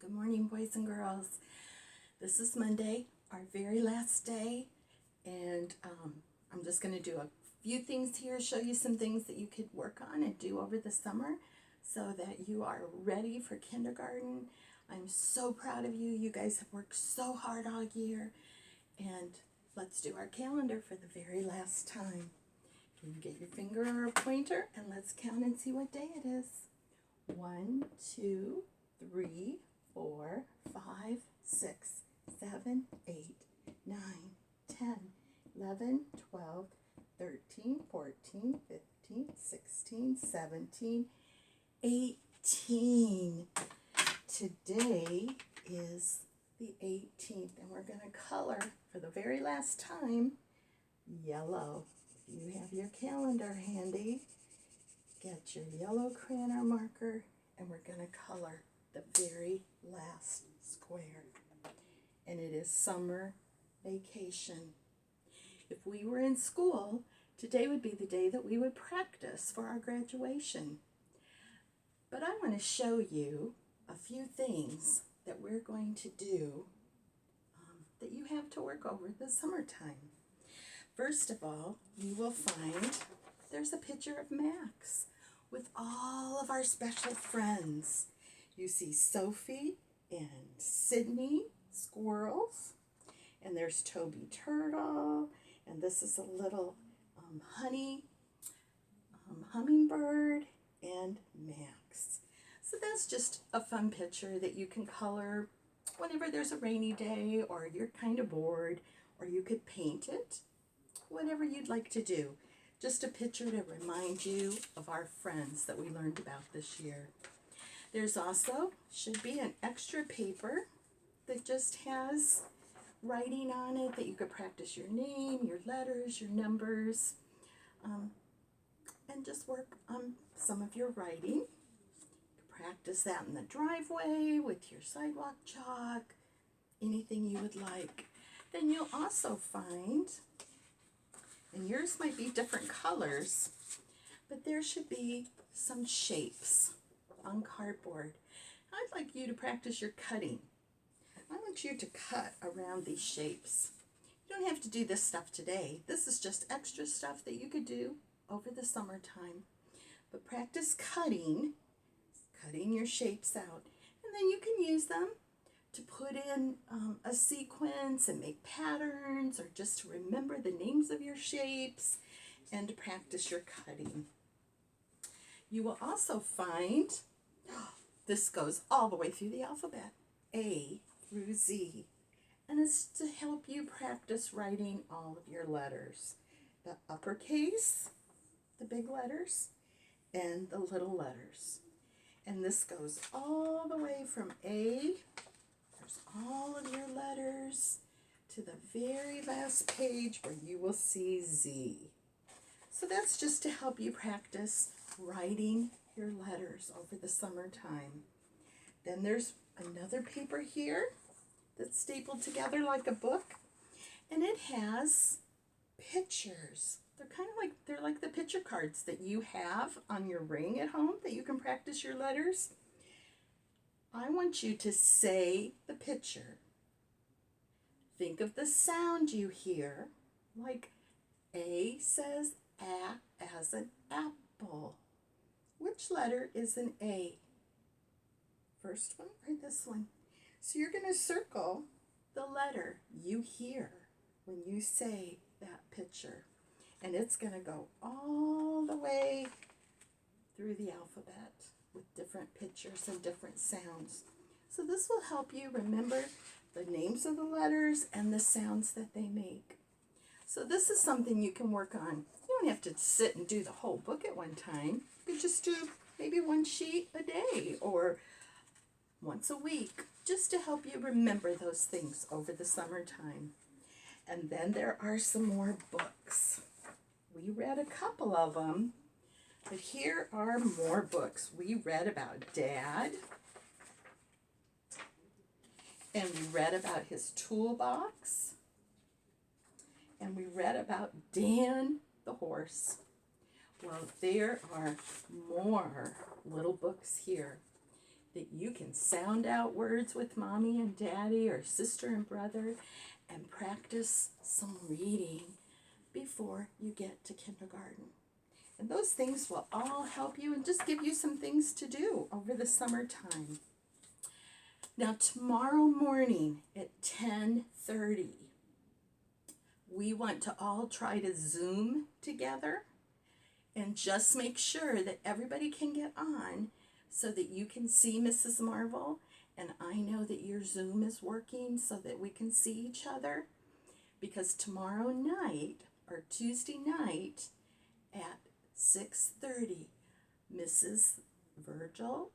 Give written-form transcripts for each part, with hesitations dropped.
Good morning, boys and girls. This is Monday, our very last day, and I'm just going to do a few things here, show you some things that you could work on and do over the summer so that you are ready for kindergarten. I'm so proud of you. You guys have worked so hard all year, and let's do our calendar for the very last time. Can you get your finger or a pointer, and let's count and see what day it is. 1, 2, 3, 4, 5, 6, 7, 8, 9, 10, 11, 12, 13, 14, 15, 16, 17, 18. Today is the 18th, and we're going to color for the very last time yellow. If you have your calendar handy, get your yellow crayon or marker, and we're going to color the very last square. And it is summer vacation. If we were in school, today would be the day that we would practice for our graduation. But I want to show you a few things that we're going to do that you have to work over the summertime. First of all, you will find there's a picture of Max with all of our special friends. You see Sophie and Sydney, squirrels, and there's Toby Turtle, and this is a little hummingbird, and Max. So that's just a fun picture that you can color whenever there's a rainy day or you're kind of bored, or you could paint it, whatever you'd like to do. Just a picture to remind you of our friends that we learned about this year. There's also, should be an extra paper that just has writing on it that you could practice your name, your letters, your numbers, and just work on some of your writing. Practice that in the driveway with your sidewalk chalk, anything you would like. Then you'll also find, and yours might be different colors, but there should be some shapes on cardboard. I'd like you to practice your cutting. I want you to cut around these shapes. You don't have to do this stuff today. This is just extra stuff that you could do over the summertime. But practice cutting your shapes out. And then you can use them to put in a sequence and make patterns, or just to remember the names of your shapes and to practice your cutting. You will also find, this goes all the way through the alphabet, A through Z. And it's to help you practice writing all of your letters. The uppercase, the big letters, and the little letters. And this goes all the way from A, there's all of your letters, to the very last page where you will see Z. So that's just to help you practice writing your letters over the summertime. Then there's another paper here that's stapled together like a book, and it has pictures. They're like the picture cards that you have on your ring at home that you can practice your letters. I want you to say the picture. Think of the sound you hear, like A says A as an apple. Which letter is an A? First one or this one? So you're going to circle the letter you hear when you say that picture. And it's going to go all the way through the alphabet with different pictures and different sounds. So this will help you remember the names of the letters and the sounds that they make. So this is something you can work on. You don't have to sit and do the whole book at one time. You could just do maybe one sheet a day or once a week, just to help you remember those things over the summertime. And then there are some more books. We read a couple of them, but here are more books. We read about Dad, and we read about his toolbox, and we read about Dan the horse. Well, there are more little books here. that you can sound out words with mommy and daddy or sister and brother and practice some reading before you get to kindergarten. And those things will all help you and just give you some things to do over the summertime. Now tomorrow morning at 10:30, we want to all try to Zoom together and just make sure that everybody can get on so that you can see Mrs. Marvel, and I know that your Zoom is working so that we can see each other, because tomorrow night or Tuesday night at 6:30, Mrs. Vigil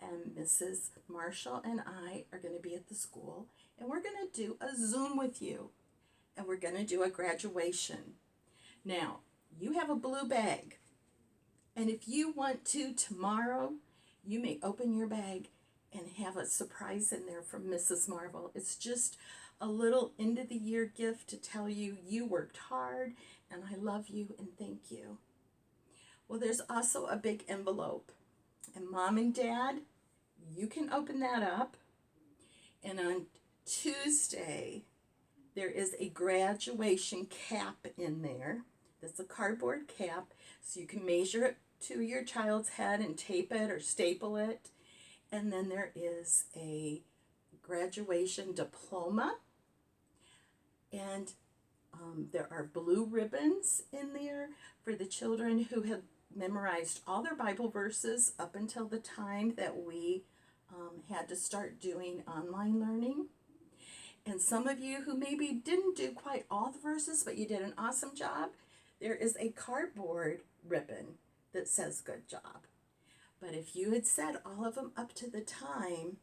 and Mrs. Marshall and I are going to be at the school, and we're going to do a Zoom with you, and we're going to do a graduation. Now, you have a blue bag, and if you want to tomorrow, you may open your bag and have a surprise in there from Mrs. Marvel. It's just a little end of the year gift to tell you you worked hard and I love you and thank you. Well, there's also a big envelope, and Mom and Dad, you can open that up, and on Tuesday there is a graduation cap in there. That's a cardboard cap, so you can measure it to your child's head and tape it or staple it. And then there is a graduation diploma, and there are blue ribbons in there for the children who have memorized all their Bible verses up until the time that we had to start doing online learning. And some of you who maybe didn't do quite all the verses, but you did an awesome job, there is a cardboard ribbon that says good job. But if you had said all of them up to the time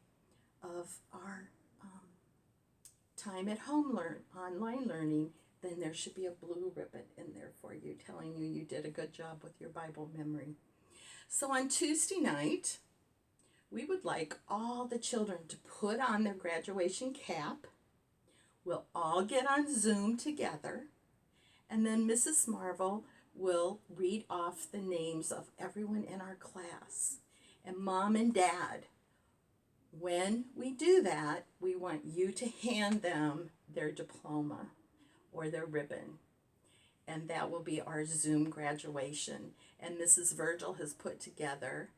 of our time at home online learning, then there should be a blue ribbon in there for you telling you you did a good job with your Bible memory. So on Tuesday night, we would like all the children to put on their graduation cap. We'll all get on Zoom together, and then Mrs. Marvel will read off the names of everyone in our class. And Mom and Dad, when we do that, we want you to hand them their diploma or their ribbon. And that will be our Zoom graduation. And Mrs. Vigil has put together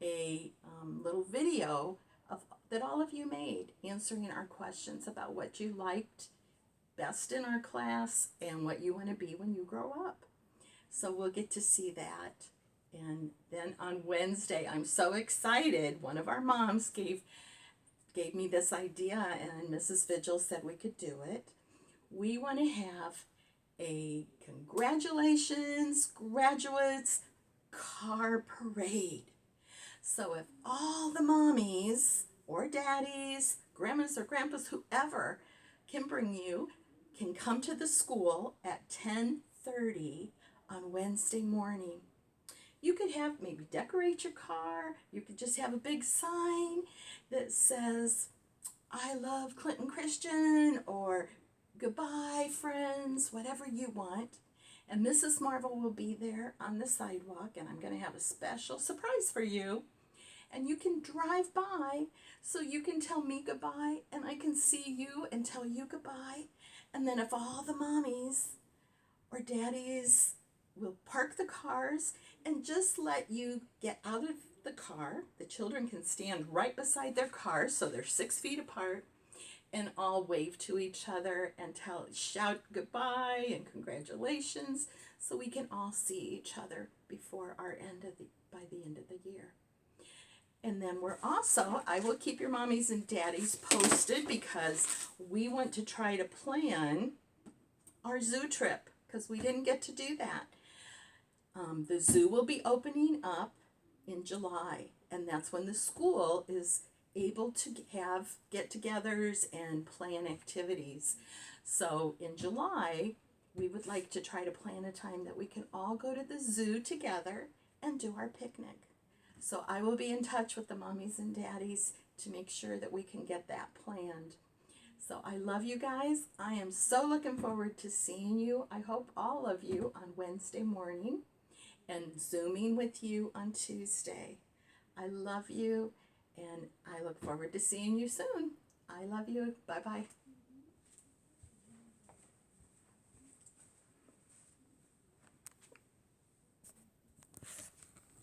a little video that all of you made, answering our questions about what you liked best in our class and what you want to be when you grow up. So we'll get to see that. And then on Wednesday, I'm so excited. One of our moms gave me this idea, and Mrs. Vigil said we could do it. We want to have a congratulations, graduates car parade. So if all the mommies or daddies, grandmas or grandpas, whoever can bring you, can come to the school at 10:30 on Wednesday morning. You could have, maybe decorate your car. You could just have a big sign that says, I love Clinton Christian, or goodbye friends, whatever you want. And Mrs. Marvel will be there on the sidewalk, and I'm going to have a special surprise for you. And you can drive by so you can tell me goodbye, and I can see you and tell you goodbye. And then if all the mommies or daddies will park the cars and just let you get out of the car, the children can stand right beside their cars, so they're 6 feet apart, and all wave to each other and shout goodbye and congratulations, so we can all see each other before by the end of the year. And then I will keep your mommies and daddies posted, because we want to try to plan our zoo trip, because we didn't get to do that. The zoo will be opening up in July, and that's when the school is able to have get-togethers and plan activities. So in July, we would like to try to plan a time that we can all go to the zoo together and do our picnic. So I will be in touch with the mommies and daddies to make sure that we can get that planned. So I love you guys. I am so looking forward to seeing you. I hope all of you on Wednesday morning. and Zooming with you on Tuesday. I love you, and I look forward to seeing you soon. I love you. Bye-bye.